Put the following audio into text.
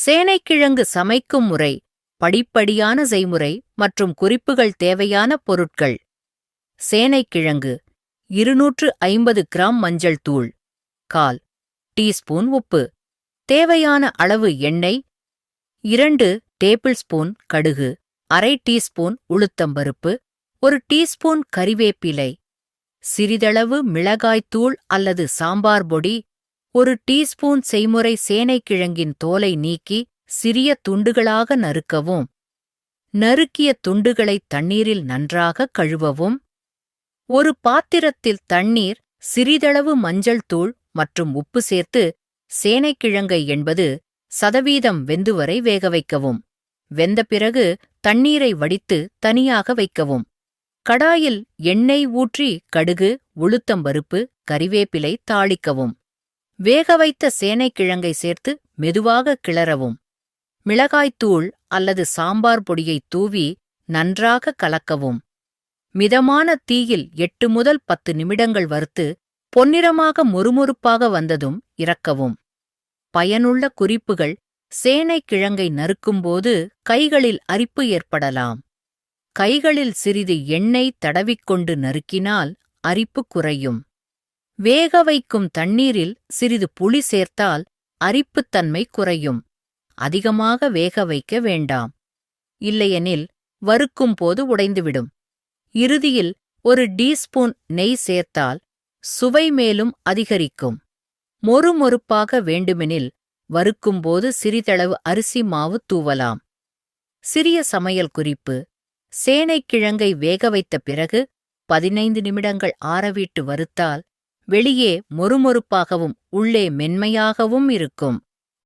சேனைக்கிழங்கு சமைக்கும் முறை, படிப்படியான செய்முறை மற்றும் குறிப்புகள். தேவையான பொருட்கள்: சேனைக்கிழங்கு 250 கிராம் மஞ்சள் தூள், 1/4 டீஸ்பூன் உப்பு, தேவையான அளவு எண்ணெய், 2 டேபிள் ஸ்பூன் கடுகு, அரை டீஸ்பூன் உளுத்தம்பருப்பு, 1 டீஸ்பூன் கறிவேப்பிலை, சிறிதளவு மிளகாய்த்தூள் அல்லது சாம்பார் பொடி, 1 டீஸ்பூன். செய்முறை: சேனைக்கிழங்கின் தோலை நீக்கி சிறிய துண்டுகளாக நறுக்கவும். நறுக்கிய துண்டுகளை தண்ணீரில் நன்றாக கழுவவும். ஒரு பாத்திரத்தில் தண்ணீர், சிறிதளவு மஞ்சள் தூள் மற்றும் உப்பு சேர்த்து சேனைக்கிழங்கை 80% வெந்துவரை வேகவைக்கவும். வெந்த பிறகு தண்ணீரை வடித்து தனியாக வைக்கவும். கடாயில் எண்ணெய் ஊற்றி கடுகு, உளுத்தம்பருப்பு, கறிவேப்பிலை தாளிக்கவும். வேகவைத்த சேனைக்கிழங்கை சேர்த்து மெதுவாக கிளறவும். மிளகாய்த்தூள் அல்லது சாம்பார் பொடியை தூவி நன்றாக கலக்கவும். மிதமான தீயில் 8 முதல் 10 நிமிடங்கள் வறுத்து பொன்னிறமாக மொறுமொறுப்பாக வந்ததும் இறக்கவும். பயனுள்ள குறிப்புகள்: சேனைக்கிழங்கை நறுக்கும்போது கைகளில் அரிப்பு ஏற்படலாம். கைகளில் சிறிது எண்ணெய் தடவிக்கொண்டு நறுக்கினால் அரிப்பு குறையும். வேக வைக்கும் தண்ணீரில் சிறிது புளி சேர்த்தால் அரிப்புத்தன்மை குறையும். அதிகமாக வேக வைக்க வேண்டாம், இல்லையெனில் வறுக்கும் போது உடைந்துவிடும். இறுதியில் 1 டீஸ்பூன் நெய் சேர்த்தால் சுவை மேலும் அதிகரிக்கும். மொறுமொறுப்பாக வேண்டுமெனில் வறுக்கும்போது சிறிதளவு அரிசி மாவு தூவலாம். சிறிய சமையல் குறிப்பு: சேனைக்கிழங்கை வேக வைத்த பிறகு 15 நிமிடங்கள் ஆறவிட்டு வறுத்தால் வெளியே மொறுமொறுப்பாகவும் உள்ளே மென்மையாகவும் இருக்கும்.